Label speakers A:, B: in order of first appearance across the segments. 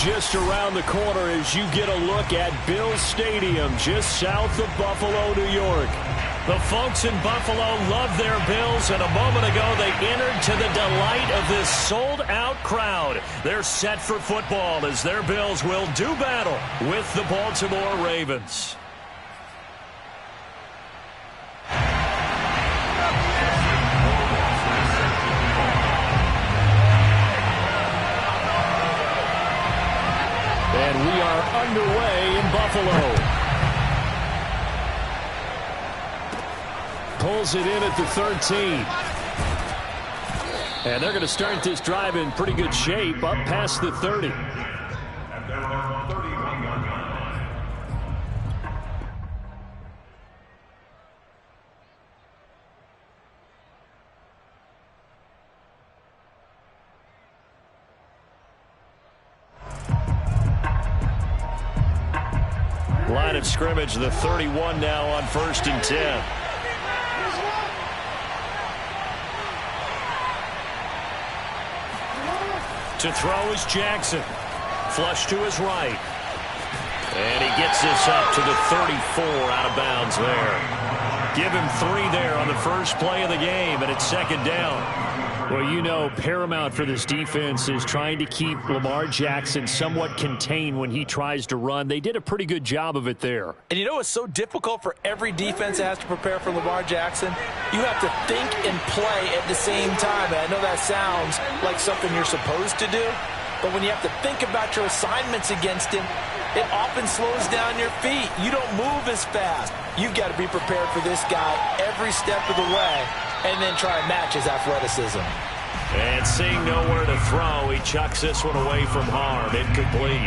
A: just around the corner as you get a look at Bills Stadium just south of Buffalo, New York. The folks in Buffalo love their Bills, and a moment ago they entered to the delight of this sold-out crowd. They're set for football as their Bills will do battle with the Baltimore Ravens. And we are underway in Buffalo. Pulls it in at the 13. And they're going to start this drive in pretty good shape up past the 30. Line of scrimmage, the 31 now on 1st and 10. To throw is Jackson. Flush to his right. And he gets this up to the 34 out of bounds there. Give him 3 there on the first play of the game, and it's 2nd down. Well, you know, paramount for this defense is trying to keep Lamar Jackson somewhat contained when he tries to run. They did a pretty good job of it there.
B: And you know it's so difficult for every defense that has to prepare for Lamar Jackson? You have to think and play at the same time. And I know that sounds like something you're supposed to do, but when you have to think about your assignments against him, it often slows down your feet. You don't move as fast. You've got to be prepared for this guy every step of the way and then try and match his athleticism.
A: And seeing nowhere to throw, he chucks this one away from harm. Incomplete.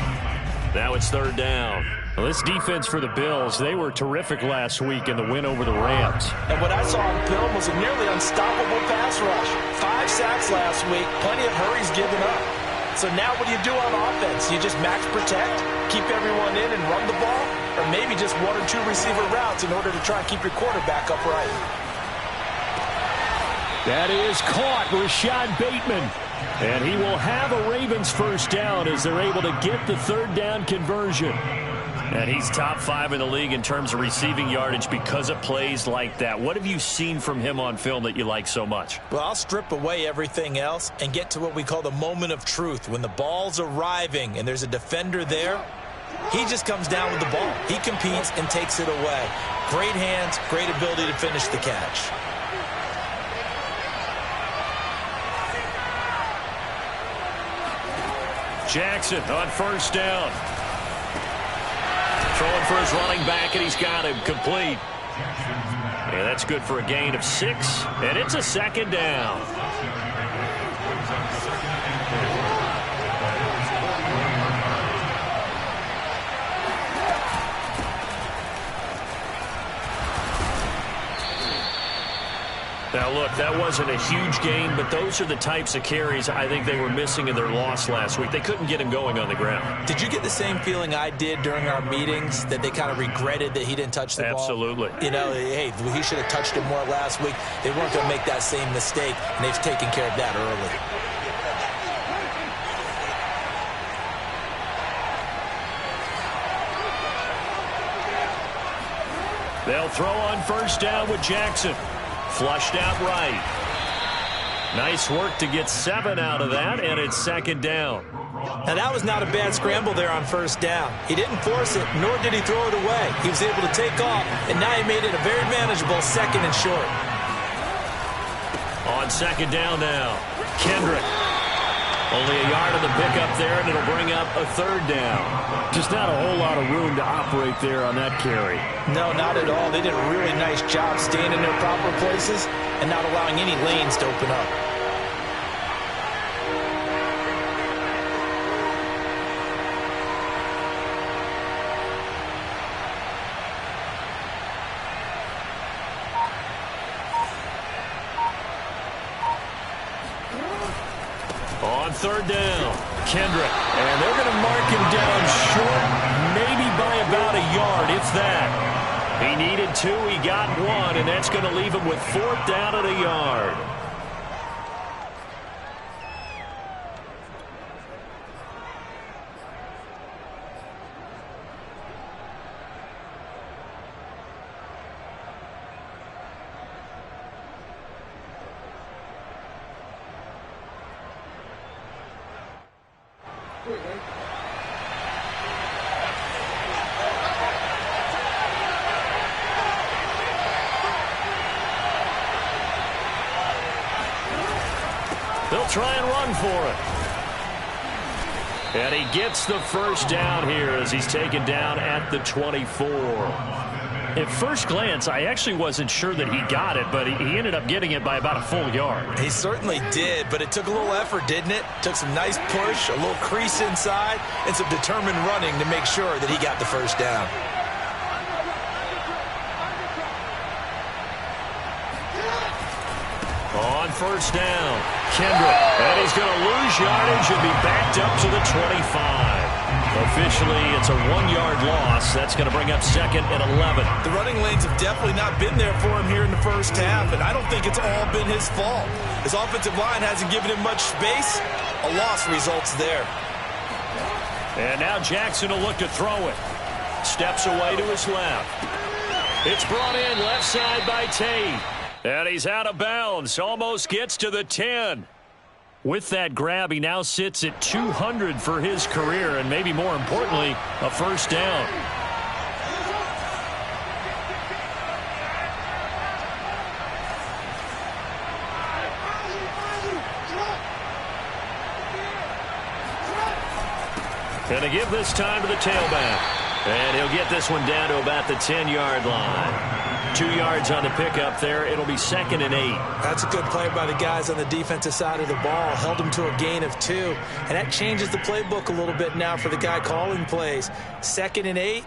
A: Now it's 3rd down. Well, this defense for the Bills, they were terrific last week in the win over the Rams.
B: And what I saw on film was a nearly unstoppable pass rush. 5 sacks last week, plenty of hurries given up. So now what do you do on offense? You just max protect, keep everyone in and run the ball, or maybe just 1 or 2 receiver routes in order to try and keep your quarterback upright.
A: That is caught, Rashad Bateman. And he will have a Ravens 1st down as they're able to get the 3rd down conversion. And he's top 5 in the league in terms of receiving yardage because of plays like that. What have you seen from him on film that you like so much?
B: Well, I'll strip away everything else and get to what we call the moment of truth. When the ball's arriving and there's a defender there, he just comes down with the ball. He competes and takes it away. Great hands, great ability to finish the catch.
A: Jackson on 1st down. Throwing for his running back, and he's got him complete. And that's good for a gain of 6, and it's a 2nd down. Now, look, that wasn't a huge gain, but those are the types of carries I think they were missing in their loss last week. They couldn't get him going on the ground.
B: Did you get the same feeling I did during our meetings, that they kind of regretted that he didn't touch the ball?
A: Absolutely.
B: You know, hey, he should have touched it more last week. They weren't going to make that same mistake, and they've taken care of that early.
A: They'll throw on 1st down with Jackson. Flushed out right. Nice work to get 7 out of that, and it's 2nd down.
B: Now, that was not a bad scramble there on 1st down. He didn't force it, nor did he throw it away. He was able to take off, and now he made it a very manageable 2nd and short.
A: On 2nd down now, Kendrick. Only a yard of the pickup there, and it'll bring up a 3rd down. Just not a whole lot of room to operate there on that carry.
B: No, not at all. They did a really nice job staying in their proper places and not allowing any lanes to open up.
A: On 3rd down, Kendrick. And they're going to mark him down short, maybe by about a yard, if that. He needed 2, he got 1, and that's going to leave him with 4th down and a yard. He'll try and run for it. And he gets the first down here as he's taken down at the 24. At first glance, I actually wasn't sure that he got it, but he ended up getting it by about a full yard.
B: He certainly did, but it took a little effort, didn't it? Took some nice push, a little crease inside, and some determined running to make sure that he got the first down.
A: On first down, Kendrick. And he's going to lose yardage and be backed up to the 25. Officially, it's a 1-yard loss. That's going to bring up second and 11.
B: The running lanes have definitely not been there for him here in the first half, and I don't think it's all been his fault. His offensive line hasn't given him much space. A loss results there.
A: And now Jackson will look to throw it. Steps away to his left. It's brought in left side by Tate. And he's out of bounds. Almost gets to the 10. With that grab, he now sits at 200 for his career, and maybe more importantly, a first down. And to give this time to the tailback. And he'll get this one down to about the 10-yard line. 2 yards on the pickup there. It'll be second and 8.
B: That's a good play by the guys on the defensive side of the ball. Held them to a gain of 2. And that changes the playbook a little bit now for the guy calling plays. Second and 8.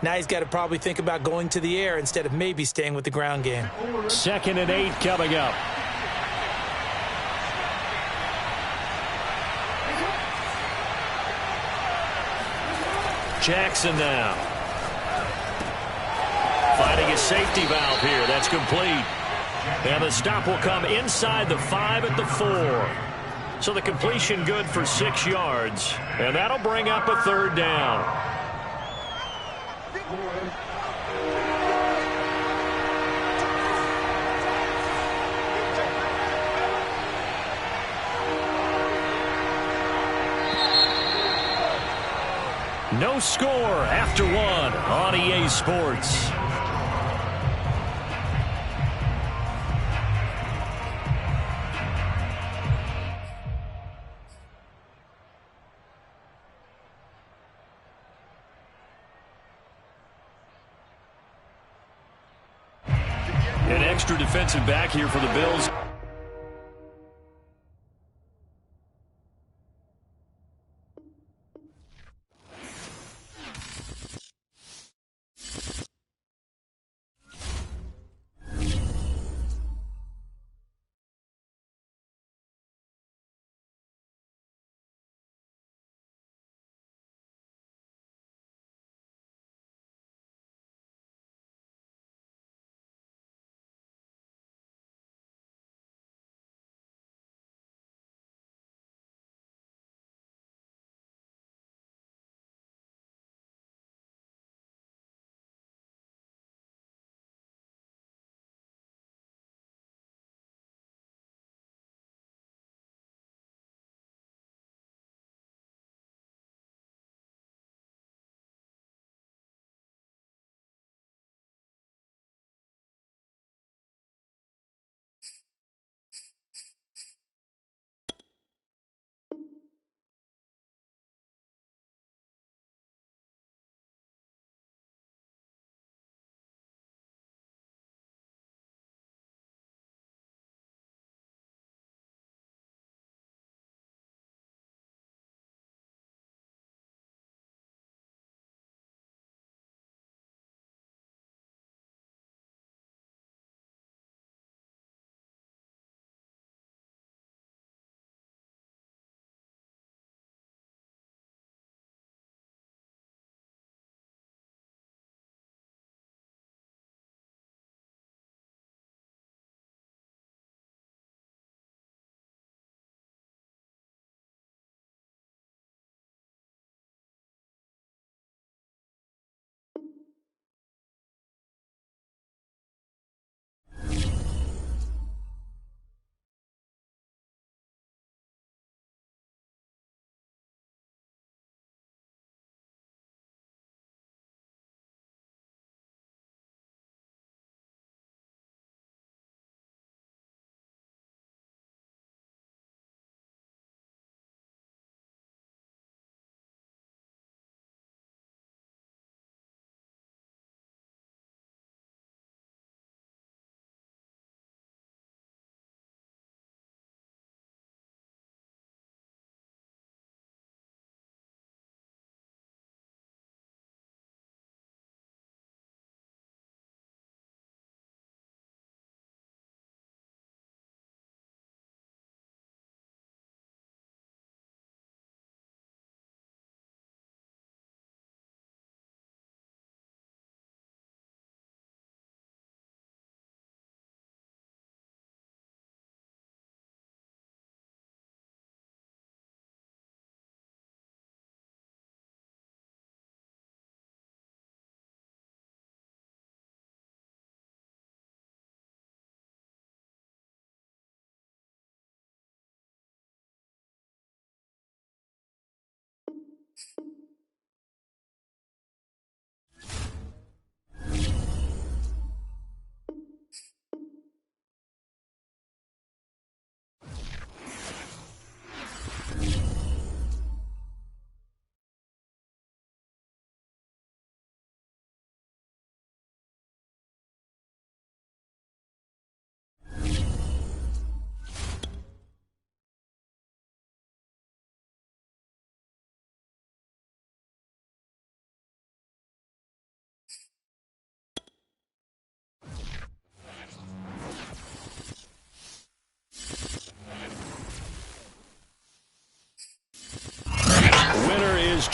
B: Now he's got to probably think about going to the air instead of maybe staying with the ground game.
A: Second and 8 coming up. Jackson now. Finding his safety valve here. That's complete. And the stop will come inside the 5 at the 4. So the completion good for 6 yards. And that'll bring up a third down. No score after 1 on EA Sports. An extra defensive back here for the Bills.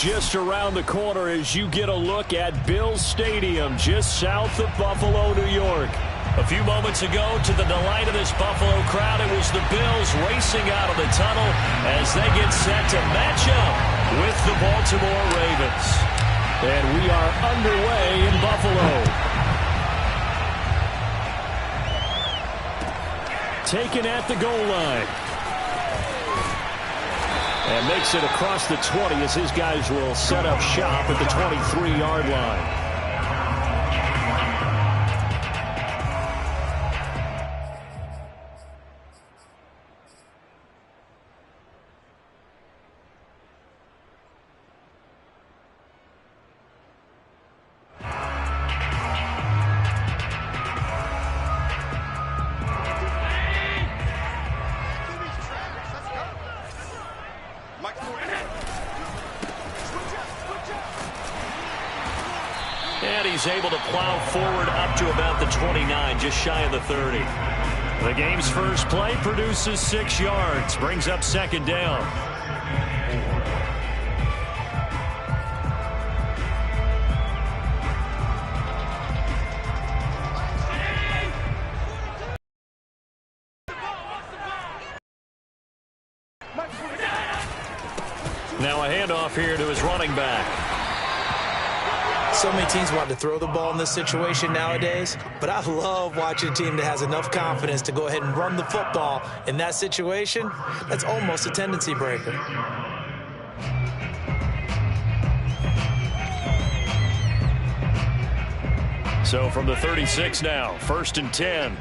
A: just around the corner as you get a look at Bills Stadium just south of Buffalo, New York. A few moments ago, to the delight of this Buffalo crowd, it was the Bills racing out of the tunnel as they get set to match up with the Baltimore Ravens. And we are underway in Buffalo. Taken at the goal line. And makes it across the 20 as his guys will set up shop at the 23-yard line. And he's able to plow forward up to about the 29, just shy of the 30. The game's first play produces 6 yards, brings up second down. Now a handoff here to his running back.
B: So many teams want to throw the ball in this situation nowadays, but I love watching a team that has enough confidence to go ahead and run the football in that situation. That's almost a tendency breaker.
A: So from the 36 now, 1st and 10.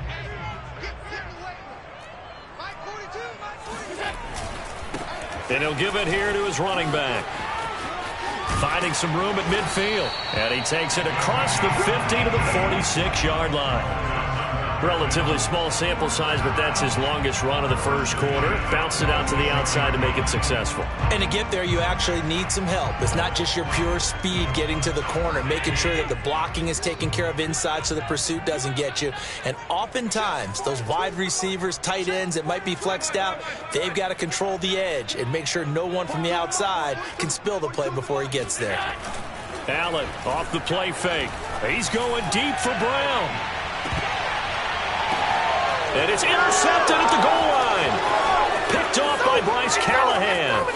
A: And he'll give it here to his running back. Finding some room at midfield. And he takes it across the 50 to the 46-yard line. Relatively small sample size, but that's his longest run of the first quarter. Bounced it out to the outside to make it successful.
B: And to get there, you actually need some help. It's not just your pure speed getting to the corner, making sure that the blocking is taken care of inside so the pursuit doesn't get you. And oftentimes, those wide receivers, tight ends that might be flexed out, they've got to control the edge and make sure no one from the outside can spill the play before he gets there.
A: Allen off the play fake. He's going deep for Brown. And it's intercepted at the goal line. Picked off by Bryce Callahan.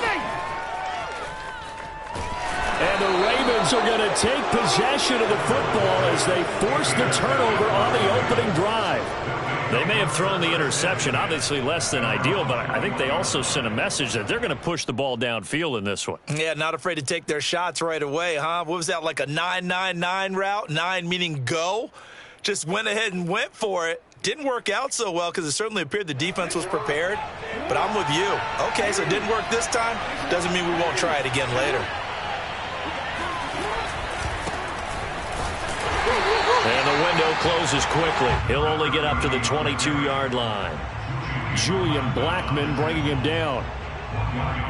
A: And the Ravens are going to take possession of the football as they force the turnover on the opening drive. They may have thrown the interception, obviously less than ideal, but I think they also sent a message that they're going to push the ball downfield in this one.
B: Yeah, not afraid to take their shots right away, huh? What was that, like a 9-9-9 route? 9 meaning go? Just went ahead and went for it. Didn't work out so well because it certainly appeared the defense was prepared. But I'm with you. Okay, so it didn't work this time. Doesn't mean we won't try it again later.
A: And the window closes quickly. He'll only get up to the 22-yard line. Julian Blackman bringing him down.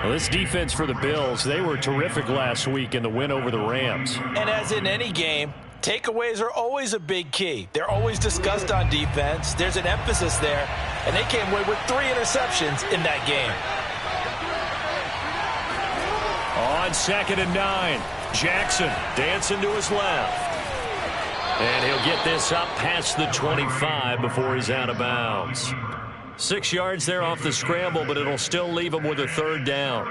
A: Well, this defense for the Bills, they were terrific last week in the win over the Rams.
B: And as in any game, takeaways are always a big key. They're always discussed on defense. There's an emphasis there, and they came away with 3 interceptions in that game.
A: On 2nd and 9, Jackson dancing to his left. And he'll get this up past the 25 before he's out of bounds. 6 yards there off the scramble, but it'll still leave him with a 3rd down.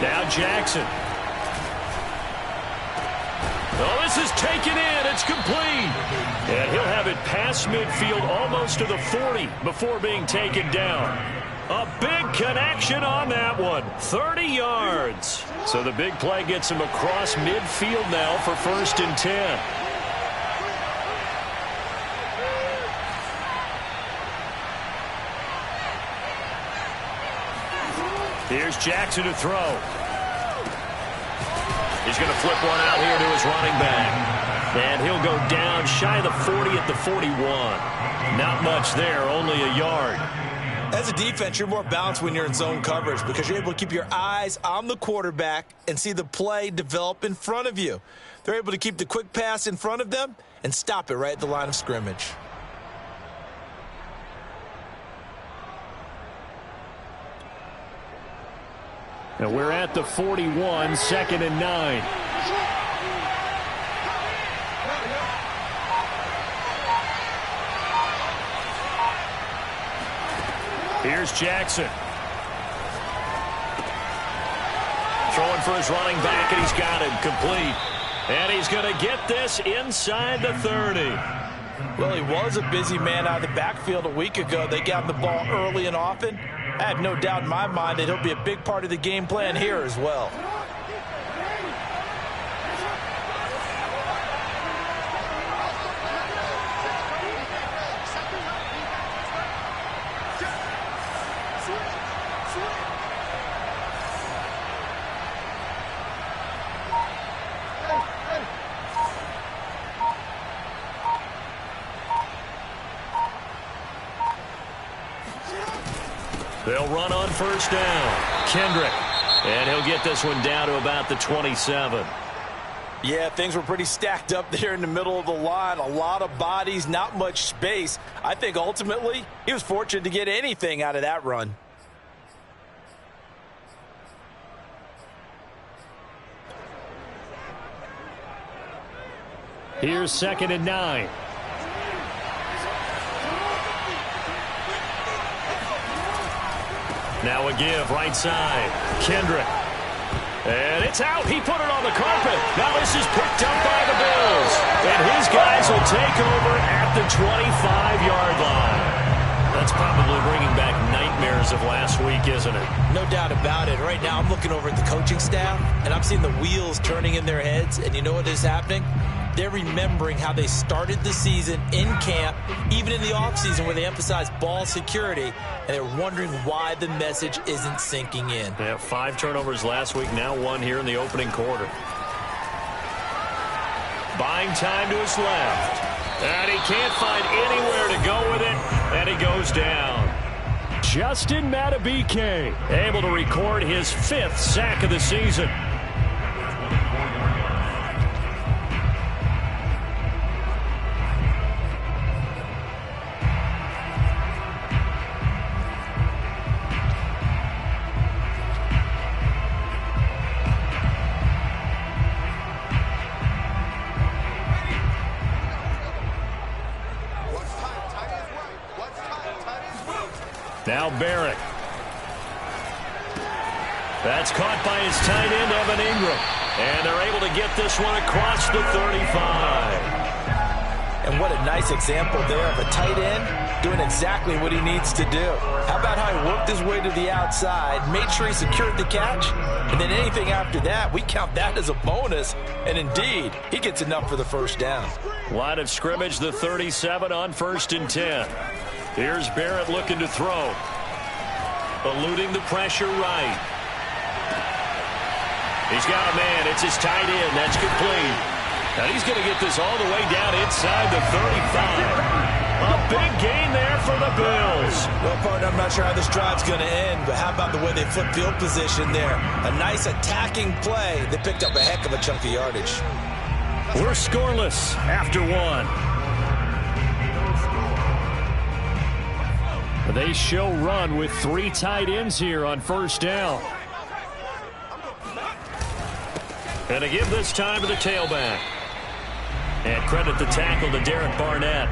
A: Now Jackson. Oh, this is taken in. It's complete. And he'll have it past midfield almost to the 40 before being taken down. A big connection on that one. 30 yards. So the big play gets him across midfield now for 1st and 10. Here's Jackson to throw. He's going to flip one out here to his running back. And he'll go down shy of the 40 at the 41. Not much there, only a yard.
B: As a defense, you're more balanced when you're in zone coverage because you're able to keep your eyes on the quarterback and see the play develop in front of you. They're able to keep the quick pass in front of them and stop it right at the line of scrimmage.
A: And we're at the 41, 2nd and 9. Here's Jackson. Throwing for his running back, and he's got him complete. And he's going to get this inside the 30.
B: Well, he was a busy man out of the backfield a week ago. They got him the ball early and often. I have no doubt in my mind that he'll be a big part of the game plan here as well.
A: They'll run on first down. Kendrick. And he'll get this one down to about the 27.
B: Yeah, things were pretty stacked up there in the middle of the line. A lot of bodies, not much space. I think ultimately he was fortunate to get anything out of that run.
A: Here's 2nd and 9. Now a give, right side. Kendrick. And it's out. He put it on the carpet. Now this is picked up by the Bills. And his guys will take over at the 25-yard line. That's probably bringing back nightmares of last week, isn't it?
B: No doubt about it. Right now I'm looking over at the coaching staff, and I'm seeing the wheels turning in their heads. And you know what is happening? They're remembering how they started the season in camp, even in the offseason where they emphasized ball security, and they're wondering why the message isn't sinking in.
A: They have 5 turnovers last week, now 1 here in the opening quarter. Buying time to his left. And he can't find anywhere to go with it, and he goes down. Justin Madubuike able to record his 5th sack of the season. Now Barrett. That's caught by his tight end, Evan Ingram. And they're able to get this one across the 35.
B: And what a nice example there of a tight end doing exactly what he needs to do. How about how he worked his way to the outside, made sure he secured the catch, and then anything after that, we count that as a bonus. And indeed, he gets enough for the first down.
A: Line of scrimmage, the 37 on 1st and 10. Here's Barrett looking to throw. Eluding the pressure right. He's got a man. It's his tight end. That's complete. Now he's going to get this all the way down inside the 35. A big gain there for the Bills.
B: Well, partner, I'm not sure how this drive's going to end, but how about the way they flip field position there? A nice attacking play that picked up a heck of a chunk of yardage.
A: We're scoreless after 1. They show run with 3 tight ends here on first down. And to give this time to the tailback. And credit the tackle to Derek Barnett.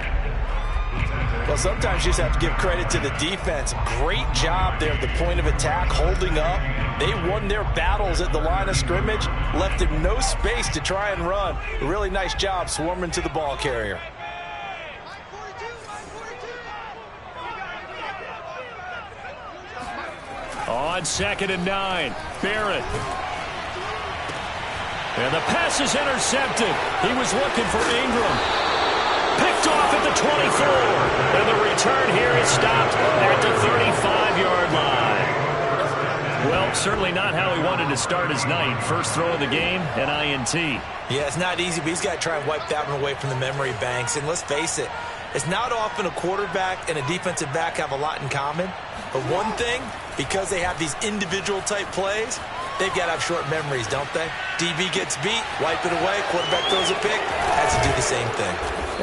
B: Well, sometimes you just have to give credit to the defense. Great job there at the point of attack, holding up. They won their battles at the line of scrimmage, left him no space to try and run. A really nice job swarming to the ball carrier.
A: On 2nd and 9, Barrett. And the pass is intercepted. He was looking for Ingram. Picked off at the 24. And the return here is stopped at the 35-yard line. Well, certainly not how he wanted to start his night. First throw of the game, an INT.
B: Yeah, it's not easy, but he's got to try and wipe that one away from the memory banks. And let's face it, it's not often a quarterback and a defensive back have a lot in common. But one thing, because they have these individual type plays, they've got to have short memories, don't they? DB gets beat, wipe it away, quarterback throws a pick, has to do the same thing.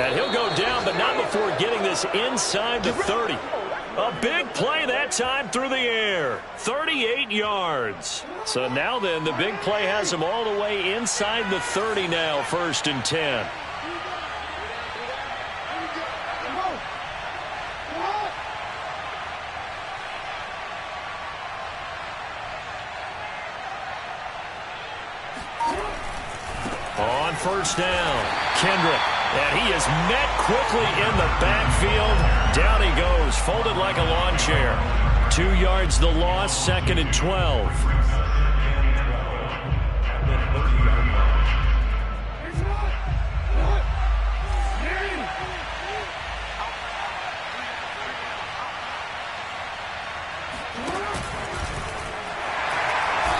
A: And he'll go down, but not before getting this inside the 30. A big play that time through the air. 38 yards. So now then, the big play has him all the way inside the 30 now, 1st and 10. On 1st down, Kendrick. And he is met quickly in the backfield. Down he goes, folded like a lawn chair. 2 yards the loss, 2nd and 12.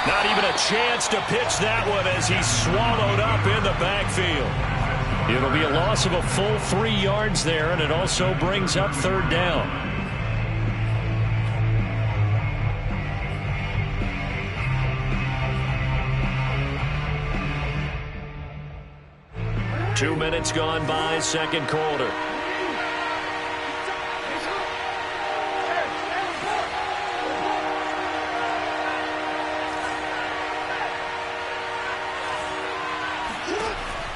A: Not even a chance to pitch that one as he's swallowed up in the backfield. It'll be a loss of a full 3 yards there, and it also brings up 3rd down. Two minutes gone by, 2nd quarter.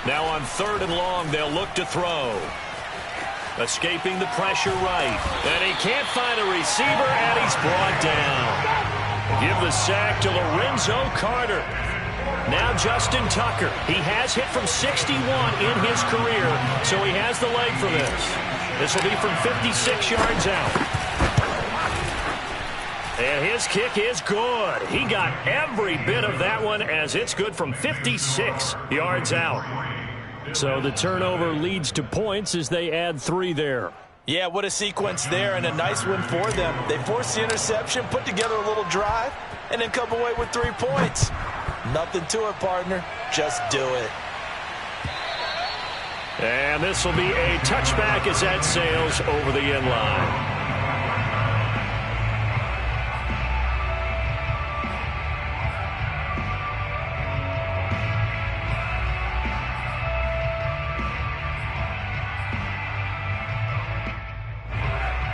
A: Now on 3rd and long, they'll look to throw. Escaping the pressure right. And he can't find a receiver, and he's brought down. Give the sack to Lorenzo Carter. Now Justin Tucker. He has hit from 61 in his career, so he has the leg for this. This will be from 56 yards out. And his kick is good. He got every bit of that one as it's good from 56 yards out. So the turnover leads to points as they add 3 there.
B: Yeah, what a sequence there, and a nice win for them. They forced the interception, put together a little drive, and then come away with 3 points. Nothing to it, partner. Just do it.
A: And this will be a touchback as that sails over the end line.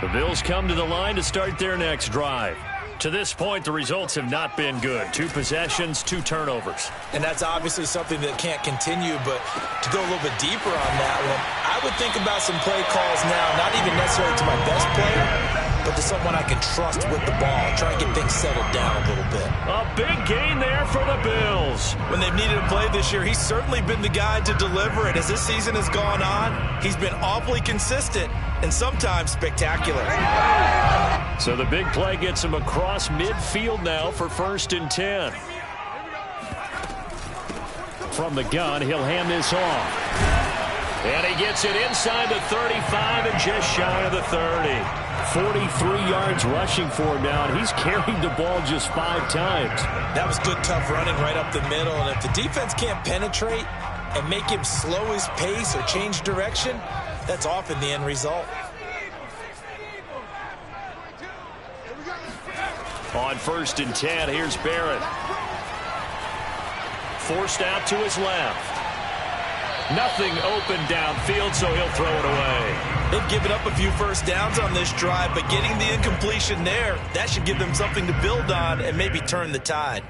A: The Bills come to the line to start their next drive. To this point, the results have not been good. 2 possessions, 2 turnovers.
B: And that's obviously something that can't continue, but to go a little bit deeper on that one, I would think about some play calls now, not even necessarily to my best player, but to someone I can trust with the ball. Try and get things settled down a little bit.
A: A big gain there for the Bills.
B: When they've needed a play this year, he's certainly been the guy to deliver it. As this season has gone on, he's been awfully consistent and sometimes spectacular.
A: So the big play gets him across midfield now for 1st and 10. From the gun, he'll hand this off. And he gets it inside the 35 and just shy of the 30. 43 yards rushing for him now, and he's carried the ball just 5 times.
B: That was good, tough running right up the middle, and if the defense can't penetrate and make him slow his pace or change direction, that's often the end result.
A: On 1st and 10, here's Barrett. Forced out to his left. Nothing open downfield, so he'll throw it away.
B: They've given up a few first downs on this drive, but getting the incompletion there, that should give them something to build on and maybe turn the tide.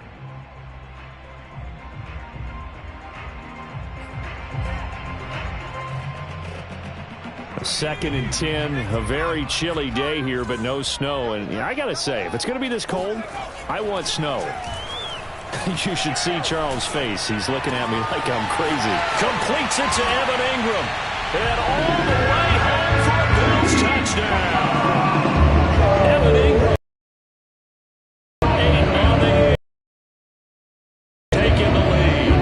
A: Second and 10, a very chilly day here, but no snow. And I got to say, if it's going to be this cold, I want snow. You should see Charles' face. He's looking at me like I'm crazy. Completes it to Evan Ingram. And all the way home for a Bills touchdown. Evan Ingram. Taking the lead.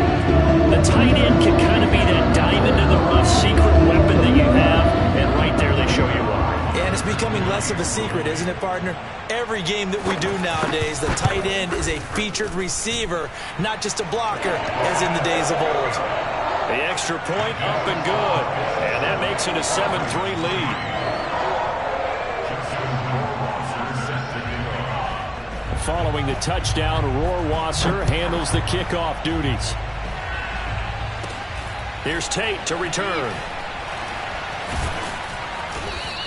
A: The tight end can kind of be that diamond in the rough secret weapon that you have. And right there they show you why.
B: And it's becoming less of a secret, isn't it, partner? Every game that we do nowadays, the tight end is a featured receiver, not just a blocker, as in the days of old.
A: The extra point up and good. And that makes it a 7-3 lead. Following the touchdown, Rohrwasser handles the kickoff duties. Here's Tate to return.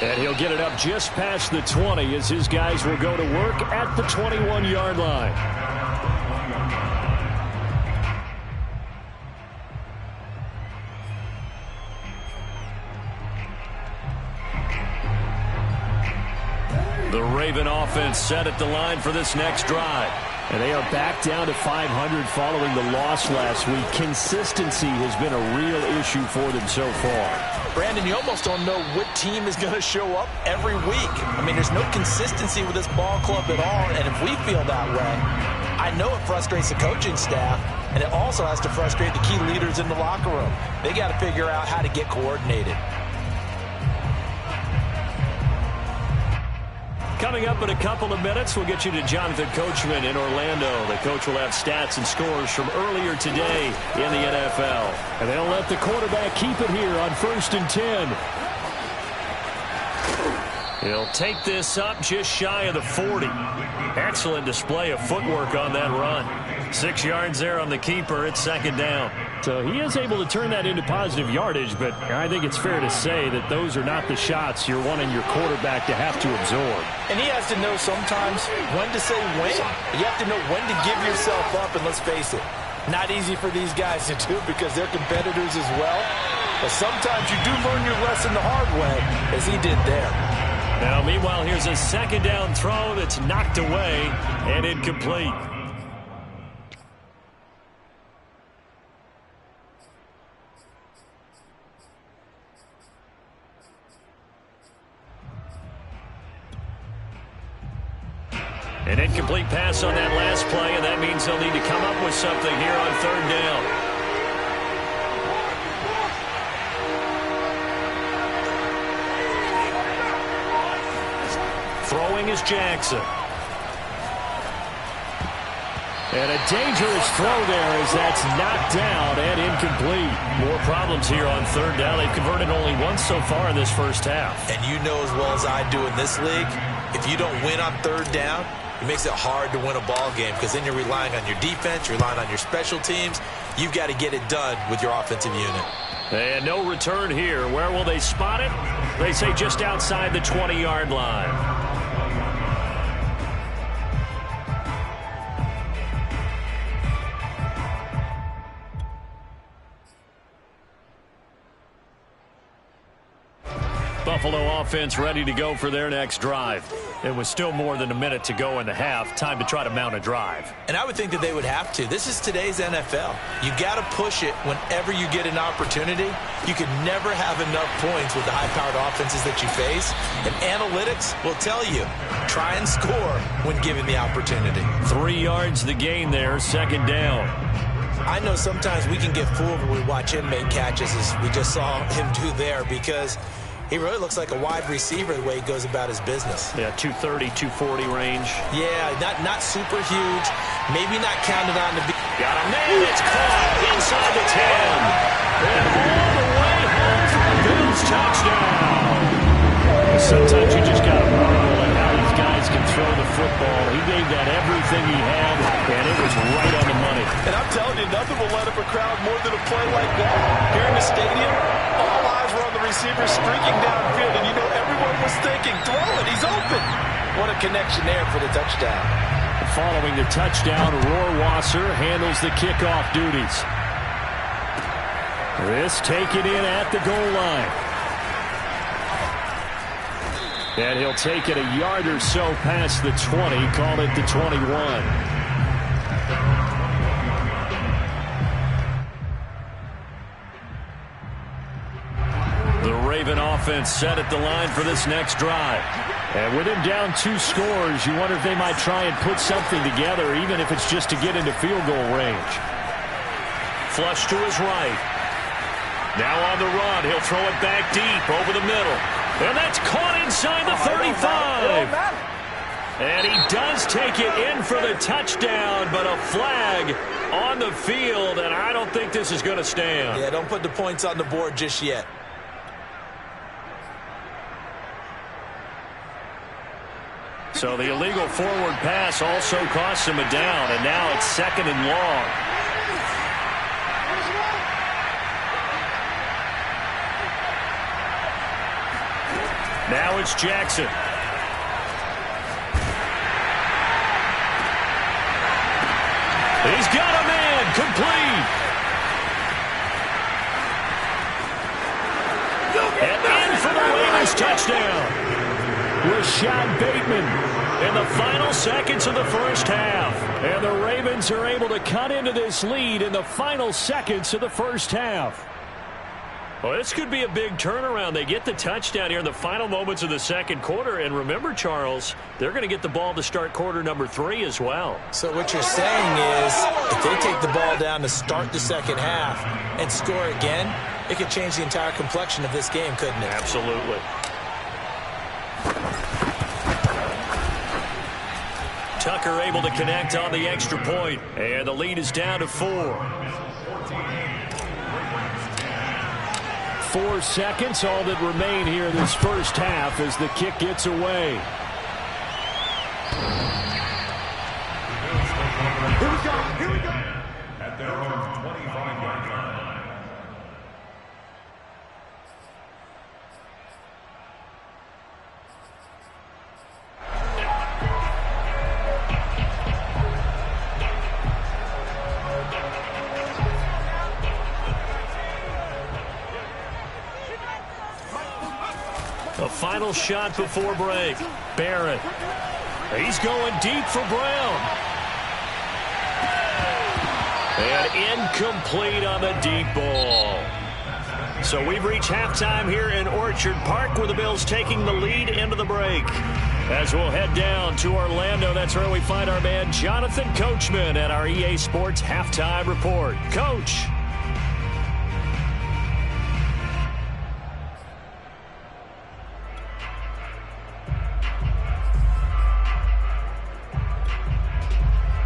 A: And he'll get it up just past the 20 as his guys will go to work at the 21-yard line. The Raven offense set at the line for this next drive. And they are back down to 500 following the loss last week. Consistency has been a real issue for them so far.
B: Brandon, you almost don't know what team is going to show up every week. I mean, there's no consistency with this ball club at all, and if we feel that way, I know it frustrates the coaching staff, and it also has to frustrate the key leaders in the locker room. They got to figure out how to get coordinated.
A: Coming up in a couple of minutes, we'll get you to Jonathan Coachman in Orlando. The coach will have stats and scores from earlier today in the NFL. And they'll let the quarterback keep it here on 1st and 10. He'll take this up just shy of the 40. Excellent display of footwork on that run. 6 yards there on the keeper. It's 2nd down. So he is able to turn that into positive yardage, but I think it's fair to say that those are not the shots you're wanting your quarterback to have to absorb.
B: And he has to know sometimes when to say when. You have to know when to give yourself up, and let's face it, not easy for these guys to do because they're competitors as well. But sometimes you do learn your lesson the hard way, as he did there.
A: Now, meanwhile, here's a 2nd down throw that's knocked away and incomplete. An incomplete pass on that last play, and that means they'll need to come up with something here on 3rd down. Throwing is Jackson. And a dangerous throw there as that's knocked down and incomplete. More problems here on 3rd down. They've converted only once so far in this first half.
B: And you know as well as I do in this league, if you don't win on 3rd down, it makes it hard to win a ball game because then you're relying on your defense, you're relying on your special teams. You've got to get it done with your offensive unit.
A: And no return here. Where will they spot it? They say just outside the 20-yard line. Buffalo offense ready to go for their next drive. It was still more than a minute to go in the half. Time to try to mount a drive.
B: And I would think that they would have to. This is today's NFL. You got to push it whenever you get an opportunity. You can never have enough points with the high-powered offenses that you face. And analytics will tell you, try and score when given the opportunity.
A: 3 yards the gain there, 2nd down.
B: I know sometimes we can get fooled when we watch him make catches, as we just saw him do there, because he really looks like a wide receiver the way he goes about his business.
A: Yeah, 230, 240 range.
B: Yeah, not super huge. Maybe not counted on to be.
A: Got him there. It's caught inside the 10. And all the way home for the Bills touchdown. Sometimes you just got to marvel at how these guys can throw the football. He gave that everything he had, and it was right on the money.
B: And I'm telling you, nothing will light up a crowd more than a play like that. Here in the stadium, all eyes were on the receiver streaking downfield, and you know everyone was thinking, throw it, he's open. What a connection there for the touchdown.
A: Following the touchdown, Rohrwasser handles the kickoff duties. This taken in at the goal line. And he'll take it a yard or so past the 20, call it the 21. The Raven offense set at the line for this next drive. And with him down 2 scores, you wonder if they might try and put something together, even if it's just to get into field goal range. Flush to his right. Now on the run, he'll throw it back deep over the middle. And that's caught inside the 35. And he does take it in for the touchdown, but a flag on the field, and I don't think this is going to stand.
B: Yeah, don't put the points on the board just yet.
A: So the illegal forward pass also costs him a down, and now it's 2nd and long. Now it's Jackson. He's got a man complete. And in for the Ravens touchdown. Rashad Bateman in the final seconds of the first half. And the Ravens are able to cut into this lead in the final seconds of the first half. Well, this could be a big turnaround. They get the touchdown here in the final moments of the second quarter. And remember, Charles, they're going to get the ball to start quarter number 3 as well.
B: So what you're saying is if they take the ball down to start the second half and score again, it could change the entire complexion of this game, couldn't it?
A: Absolutely. Tucker able to connect on the extra point. And the lead is down to 4. 4 seconds, all that remain here in this first half as the kick gets away.
C: Here we go. At their own 25-yard line.
A: A final shot before break. Barrett. He's going deep for Brown. And incomplete on the deep ball. So we've reached halftime here in Orchard Park where the Bills taking the lead into the break. As we'll head down to Orlando, that's where we find our man Jonathan Coachman at our EA Sports Halftime Report. Coach.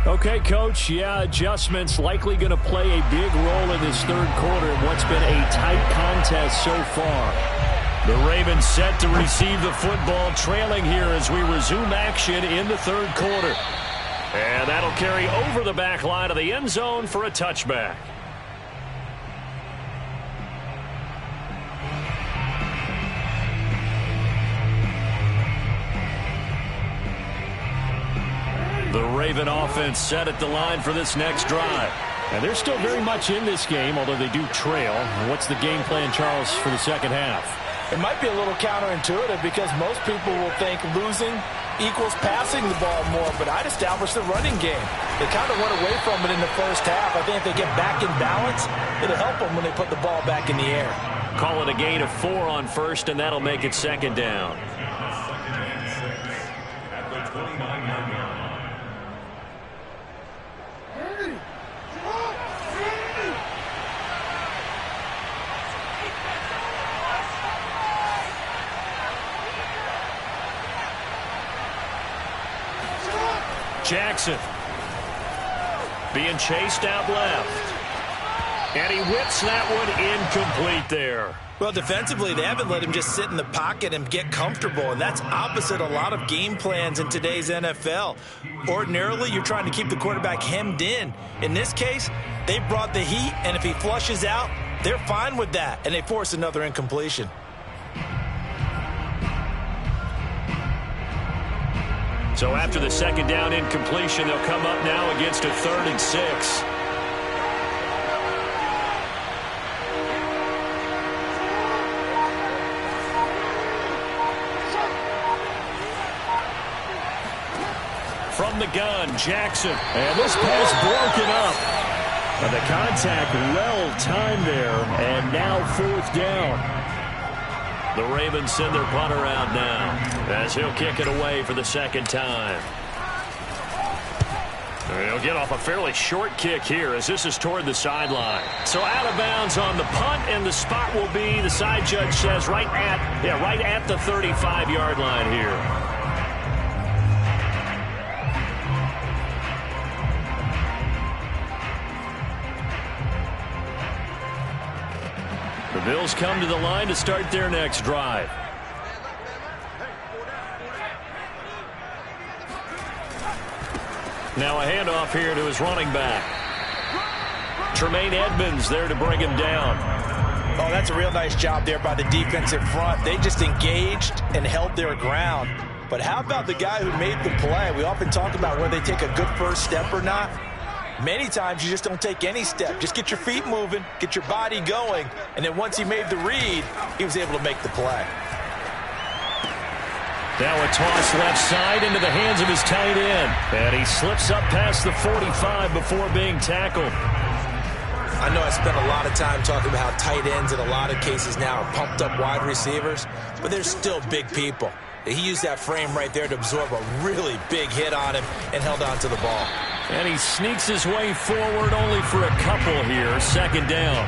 A: Okay, Coach, yeah, adjustments likely going to play a big role in this third quarter in what's been a tight contest so far. The Ravens set to receive the football, trailing here as we resume action in the third quarter. And that'll carry over the back line of the end zone for a touchback. The Raven offense set at the line for this next drive. And they're still very much in this game, although they do trail. What's the game plan, Charles, for the second half?
B: It might be a little counterintuitive because most people will think losing equals passing the ball more, but I'd establish the running game. They kind of went away from it in the first half. I think if they get back in balance, it'll help them when they put the ball back in the air.
A: Call it a gain of 4 on first, and that'll make it second down. Jackson being chased out left. And he whips that one incomplete there.
B: Well, defensively, they haven't let him just sit in the pocket and get comfortable, and that's opposite a lot of game plans in today's NFL. Ordinarily, you're trying to keep the quarterback hemmed in. In this case, they brought the heat, and if he flushes out, they're fine with that, and they force another incompletion.
A: So after the second down incompletion, they'll come up now against a 3rd and 6. From the gun, Jackson. And this pass broken up. And the contact well timed there. And now 4th down. The Ravens send their punt around now as he'll kick it away for the second time. He'll get off a fairly short kick here as this is toward the sideline. So out of bounds on the punt, and the spot will be, the side judge says, right at the 35-yard line here. The Bills come to the line to start their next drive. Now a handoff here to his running back. Tremaine Edmonds there to bring him down.
B: Oh, that's a real nice job there by the defensive front. They just engaged and held their ground. But how about the guy who made the play? We often talk about whether they take a good first step or not. Many times you just don't take any step. Just get your feet moving, get your body going, and then once he made the read, he was able to make the play.
A: Now a toss left side into the hands of his tight end. And he slips up past the 45 before being tackled.
B: I know I spent a lot of time talking about how tight ends in a lot of cases now are pumped up wide receivers, but they're still big people. He used that frame right there to absorb a really big hit on him and held on to the ball.
A: And he sneaks his way forward only for a couple here. Second down.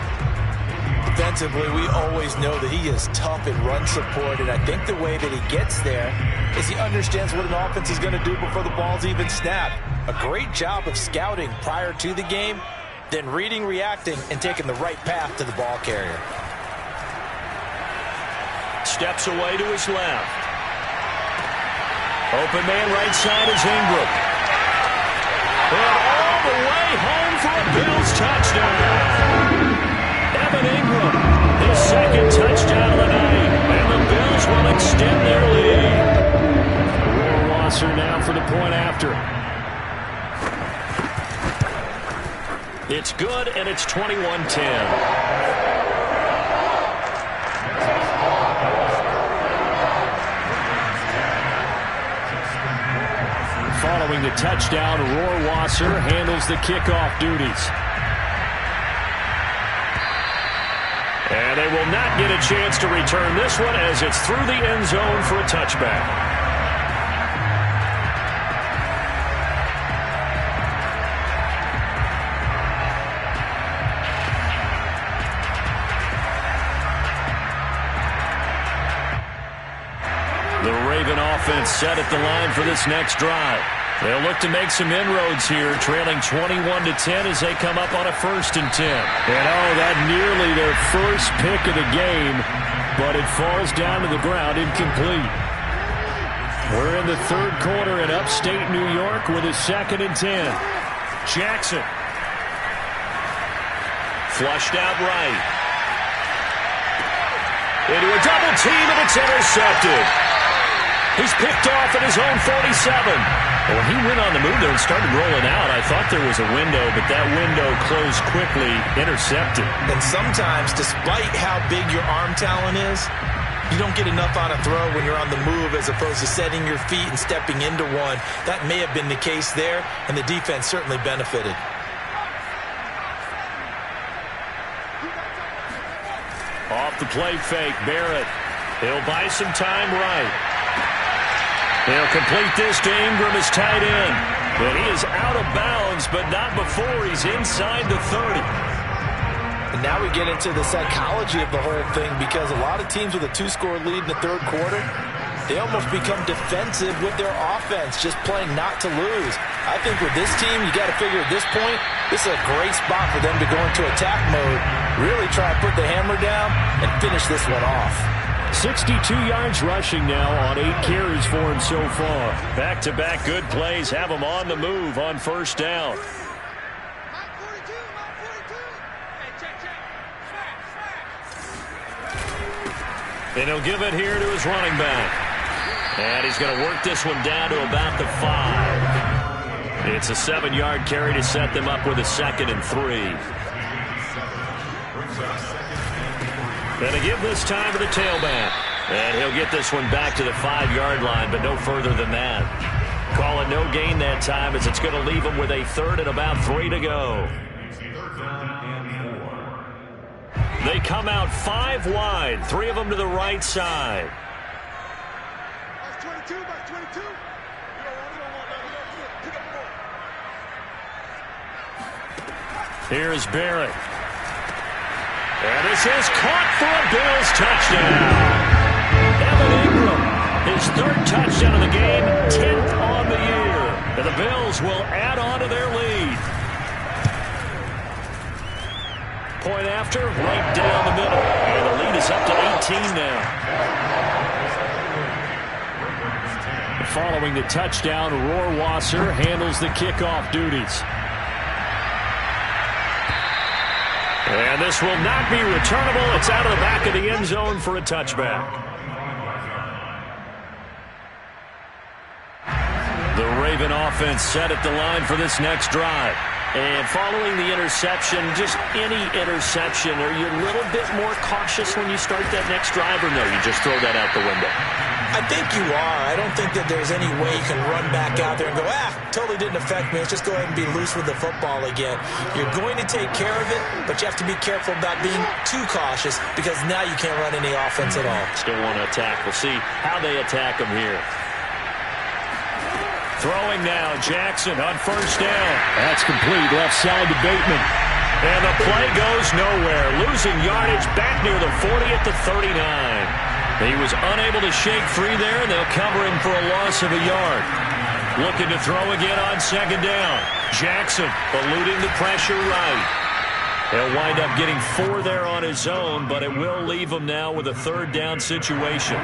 B: Defensively, we always know that he is tough in run support, and I think the way that he gets there is he understands what an offense is going to do before the ball's even snapped. A great job of scouting prior to the game, then reading, reacting, and taking the right path to the ball carrier.
A: Steps away to his left. Open man right side is Ingram. And all the way home for a Bills touchdown. Evan Ingram, his second touchdown of the night. And the Bills will extend their lead. Wasser now for the point after. It's good, and it's 21-10. Following the touchdown, Wasser handles the kickoff duties. And they will not get a chance to return this one as it's through the end zone for a touchback. The Raven offense set at the line for this next drive. They'll look to make some inroads here, trailing 21-10 as they come up on a 1st and 10. And that nearly their first pick of the game, but it falls down to the ground incomplete. We're in the third quarter in upstate New York with a 2nd and 10. Jackson. Flushed out right. Into a double team, and it's intercepted. He's picked off at his own 47. Well, he went on the move there and started rolling out. I thought there was a window, but that window closed quickly, intercepted.
B: And sometimes, despite how big your arm talent is, you don't get enough on a throw when you're on the move as opposed to setting your feet and stepping into one. That may have been the case there, and the defense certainly benefited.
A: Off the play fake, Barrett. He'll buy some time right. He'll complete this to Ingram as tight end. But he is out of bounds, but not before he's inside the 30.
B: And now we get into the psychology of the whole thing, because a lot of teams with a 2-score lead in the third quarter, they almost become defensive with their offense, just playing not to lose. I think with this team, you got to figure at this point, this is a great spot for them to go into attack mode, really try to put the hammer down and finish this one off.
A: 62 yards rushing now on 8 carries for him so far. Back-to-back good plays have him on the move on 1st down. And he'll give it here to his running back. And he's going to work this one down to about the 5. It's a 7-yard carry to set them up with a 2nd and 3. And to give this time to the tailback. And he'll get this one back to the 5-yard line, but no further than that. Call it no gain that time, as it's going to leave him with a 3rd and about 3 to go. They come out 5 wide, 3 of them to the right side. Here's Barrett. And this is caught for a Bills touchdown. Evan Ingram, his 3rd touchdown of the game, 10th on the year. And the Bills will add on to their lead. Point after, right down the middle. And the lead is up to 18 now. Following the touchdown, Wasser handles the kickoff duties. And this will not be returnable. It's out of the back of the end zone for a touchback. The Raven offense set at the line for this next drive. And following the interception, just any interception, are you a little bit more cautious when you start that next drive, or no, you just throw that out the window?
B: I think you are. I don't think that there's any way you can run back out there and go, totally didn't affect me. Let's just go ahead and be loose with the football again. You're going to take care of it, but you have to be careful about being too cautious because now you can't run any offense at all.
A: Still want to attack. We'll see how they attack them here. Throwing now, Jackson on first down. That's complete, left side to Bateman. And the play goes nowhere. Losing yardage back near the 40 at the 39. He was unable to shake free there, and they'll cover him for a loss of a yard. Looking to throw again on second down. Jackson eluding the pressure right. He'll wind up getting 4 there on his own, but it will leave him now with a third down situation.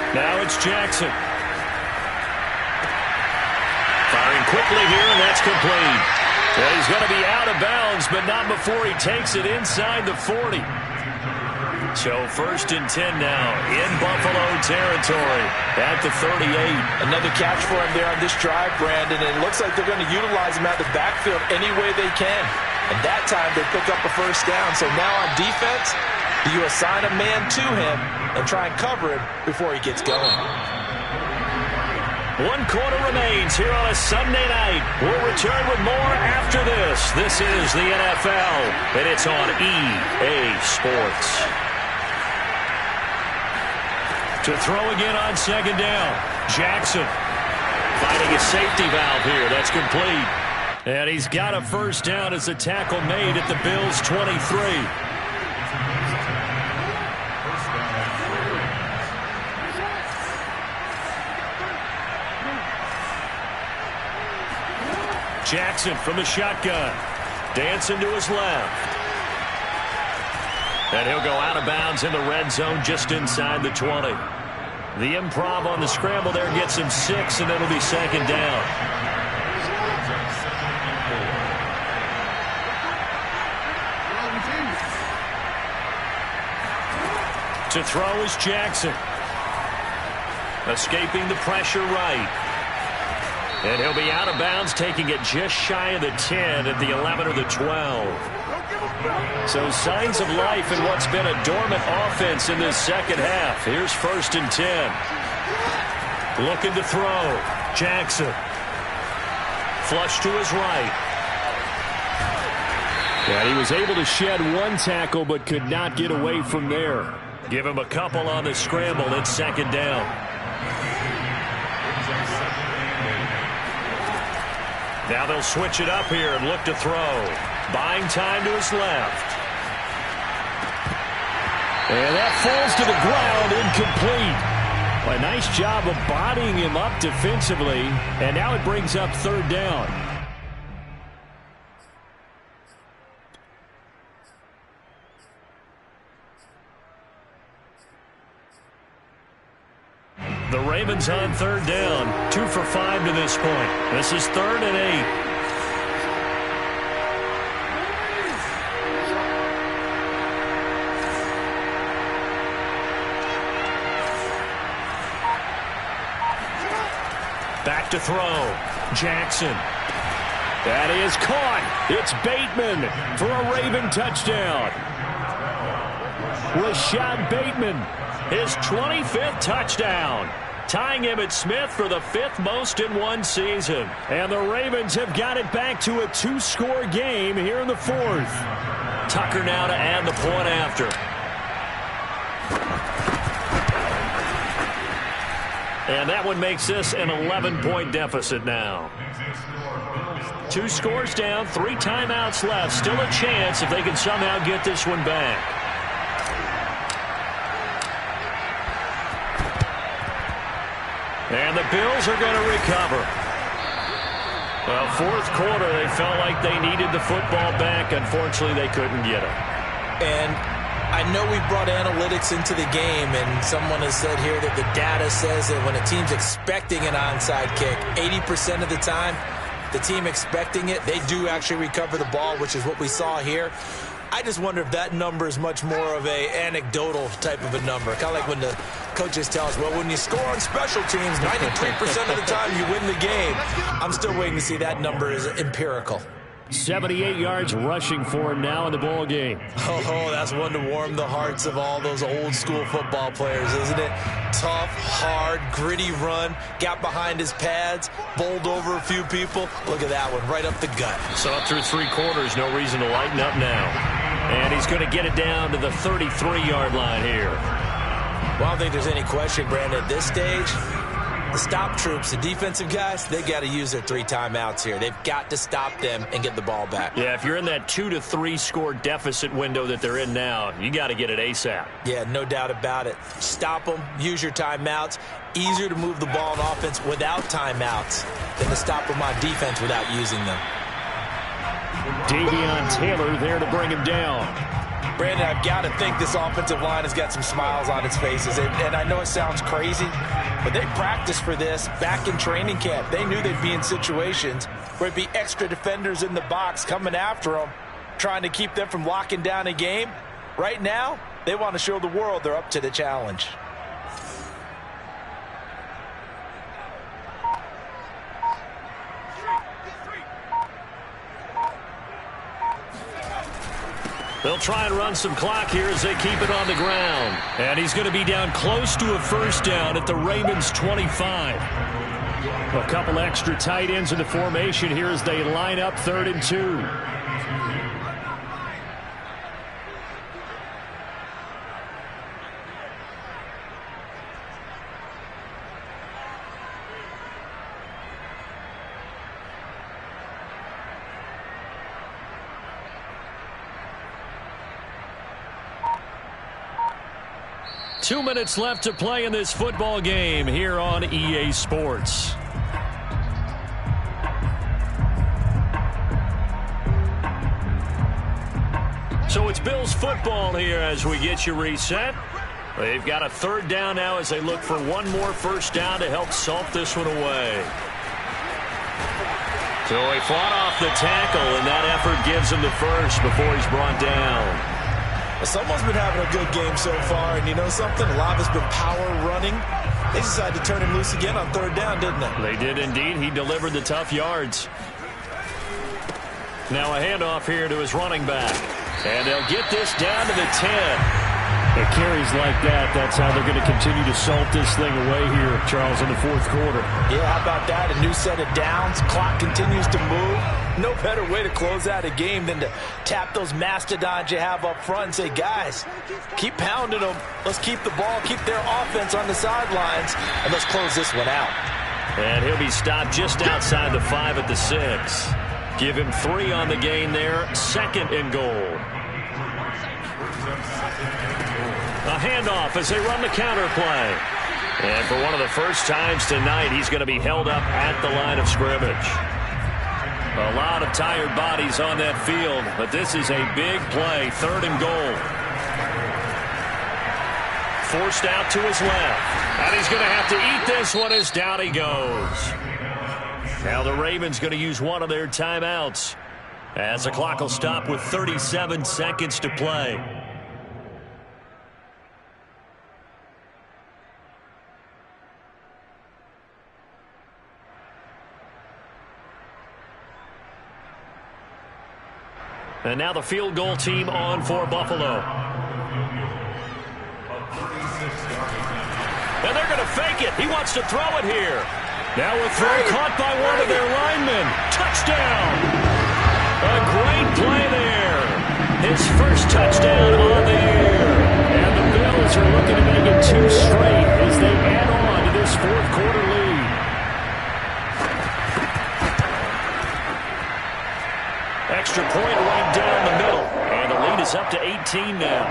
A: Now it's Jackson. Firing quickly here, and that's complete. Well, he's going to be out of bounds, but not before he takes it inside the 40. So first and 10 now in Buffalo territory at the 38.
B: Another catch for him there on this drive, Brandon. And it looks like they're going to utilize him out the backfield any way they can. And that time they pick up a first down. So now on defense, you assign a man to him and try and cover him before he gets going.
A: 1 quarter remains here on a Sunday night. We'll return with more after this. This is the NFL, and it's on EA Sports. To throw again on second down. Jackson finding a safety valve here. That's complete. And he's got a first down as a tackle made at the Bills' 23. Jackson from the shotgun. Dancing to his left. And he'll go out of bounds in the red zone just inside the 20. The improv on the scramble there gets him 6, and it'll be second down. To throw is Jackson. Escaping the pressure right. And he'll be out of bounds, taking it just shy of the 10 at the 11 or the 12. So signs of life in what's been a dormant offense in this second half. Here's first and 10. Looking to throw. Jackson. Flush to his right. And he was able to shed 1 tackle but could not get away from there. Give him a couple on the scramble. It's second down. Now they'll switch it up here and look to throw. Buying time to his left. And that falls to the ground, incomplete. Well, a nice job of bodying him up defensively. And now it brings up third down. The Ravens on third down. 2 for 5 to this point. This is 3rd and 8. Back to throw. Jackson. That is caught. It's Bateman for a Raven touchdown. Rashad Bateman, his 25th touchdown, tying Emmitt Smith for the 5th most in one season. And the Ravens have got it back to a 2-score game here in the 4th. Tucker now to add the point after. And that one makes this an 11-point deficit now. 2 scores down, 3 timeouts left. Still a chance if they can somehow get this one back. And the Bills are going to recover. Well, 4th quarter, they felt like they needed the football back. Unfortunately, they couldn't get it.
B: And I know we've brought analytics into the game, and someone has said here that the data says that when a team's expecting an onside kick, 80% of the time, the team expecting it, they do actually recover the ball, which is what we saw here. I just wonder if that number is much more of a anecdotal type of a number. Kind of like when the coaches tell us, well, when you score on special teams, 93% of the time you win the game. I'm still waiting to see that number is empirical.
A: 78 yards rushing for him now in the ball game.
B: Oh, that's one to warm the hearts of all those old school football players, isn't it? Tough, hard, gritty run, got behind his pads, bowled over a few people. Look at that one, right up the gut.
A: So up through 3 quarters, no reason to lighten up now. And he's going to get it down to the 33-yard line here.
B: Well, I don't think there's any question, Brandon, at this stage. The stop troops, the defensive guys, they got to use their 3 timeouts here. They've got to stop them and get the ball back.
A: Yeah, if you're in that 2 to 3 score deficit window that they're in now, you got to get it ASAP.
B: Yeah, no doubt about it. Stop them, use your timeouts. Easier to move the ball on offense without timeouts than to stop them on defense without using them.
A: Davion Taylor there to bring him down.
B: Brandon, I've got to think this offensive line has got some smiles on its faces. And I know it sounds crazy, but they practiced for this back in training camp. They knew they'd be in situations where it'd be extra defenders in the box coming after them, trying to keep them from locking down a game. Right now, they want to show the world they're up to the challenge.
A: They'll try and run some clock here as they keep it on the ground. And he's going to be down close to a first down at the Ravens' 25. A couple extra tight ends in the formation here as they line up 3rd and 2. Two minutes left to play in this football game here on EA Sports. So it's Bills football here as we get you reset. They've got a 3rd down now as they look for one more first down to help salt this one away. So he fought off the tackle, and that effort gives him the first before he's brought down.
B: Someone's been having a good game so far, and you know something? A lot of it's been power running. They decided to turn him loose again on 3rd down, didn't they?
A: They did indeed. He delivered the tough yards. Now a handoff here to his running back. And they'll get this down to the 10. It carries like that. That's how they're going to continue to salt this thing away here, Charles, in the 4th quarter.
B: Yeah, how about that? A new set of downs. Clock continues to move. No better way to close out a game than to tap those mastodons you have up front and say, guys, keep pounding them. Let's keep the ball, keep their offense on the sidelines, and let's close this one out.
A: And he'll be stopped just outside the 5 at the 6. Give him 3 on the gain there. 2nd and goal. A handoff as they run the counter play. And for one of the first times tonight, he's going to be held up at the line of scrimmage. A lot of tired bodies on that field, but this is a big play. 3rd and goal. Forced out to his left. And he's going to have to eat this one as down he goes. Now the Ravens going to use one of their timeouts as the clock will stop with 37 seconds to play. And now the field goal team on for Buffalo. And they're going to fake it. He wants to throw it here. Now a throw caught by one of their linemen. Touchdown. A great play there. His first touchdown on the year. And the Bills are looking to make it 2 straight as they add on to this 4th quarter lead. Extra point right down the middle. And the lead is up to 18 now.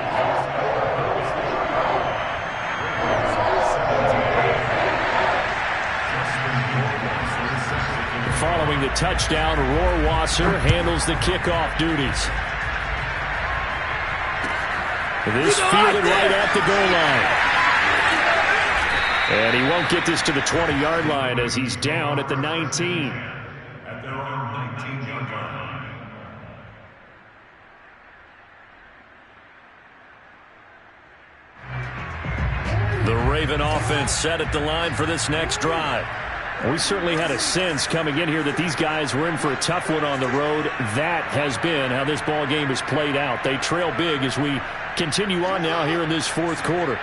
A: Following the touchdown, Rohrwasser handles the kickoff duties. This fielded right at the goal line. And he won't get this to the 20-yard line as he's down at the 19.
C: At their own 19-yard line.
A: The Raven offense set at the line for this next drive. We certainly had a sense coming in here that these guys were in for a tough one on the road. That has been how this ball game has played out. They trail big as we continue on now here in this fourth quarter.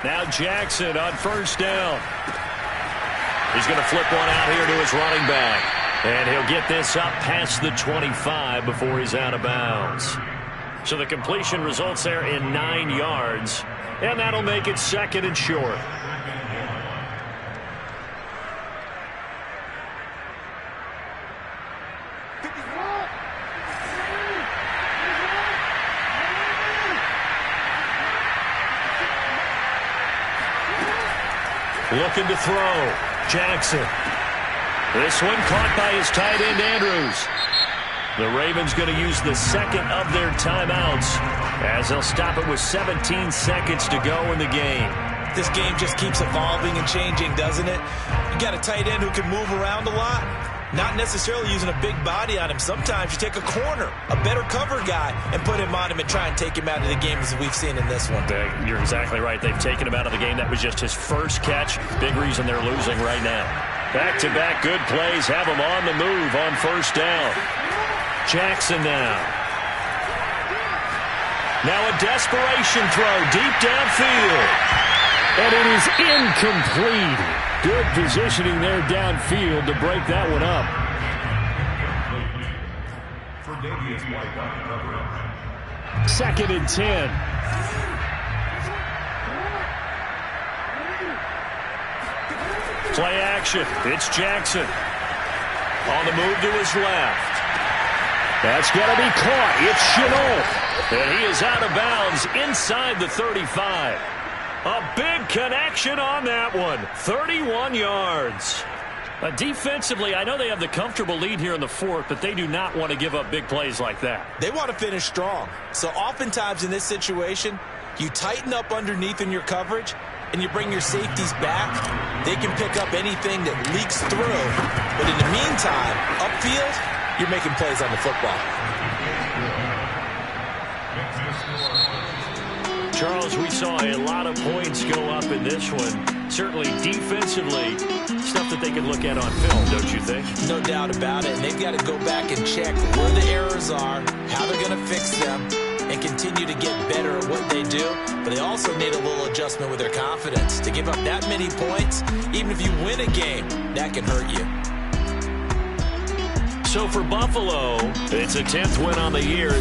A: Now Jackson on first down. He's going to flip one out here to his running back. And he'll get this up past the 25 before he's out of bounds. So the completion results there in 9 yards. And that'll make it second and short. Looking to throw. Jackson. This one caught by his tight end, Andrews. The Ravens going to use the second of their timeouts as they'll stop it with 17 seconds to go in the game.
B: This game just keeps evolving and changing, doesn't it? You got a tight end who can move around a lot. Not necessarily using a big body on him. Sometimes you take a corner, a better cover guy, and put him on him and try and take him out of the game as we've seen in this one.
A: You're exactly right. They've taken him out of the game. That was just his first catch. Big reason they're losing right now. Back-to-back good plays have him on the move on first down. Jackson now. Now a desperation throw deep downfield. And it is incomplete. Good positioning there downfield to break that one up. Second and 10. Play action. It's Jackson. On the move to his left. That's going to be caught. It's Chenault. And he is out of bounds inside the 35. A big connection on that one. 31 yards. Defensively, I know they have the comfortable lead here in the fourth, but they do not want to give up big plays like that.
B: They want to finish strong. So oftentimes in this situation, you tighten up underneath in your coverage, and you bring your safeties back. They can pick up anything that leaks through. But in the meantime, upfield, you're making plays on the football.
A: Charles, we saw a lot of points go up in this one. Certainly defensively, stuff that they can look at on film, don't you think?
B: No doubt about it. And they've got to go back and check where the errors are, how they're going to fix them, and continue to get better at what they do. But they also need a little adjustment with their confidence. To give up that many points, even if you win a game, that can hurt you.
A: So for Buffalo, it's a 10th win on the year.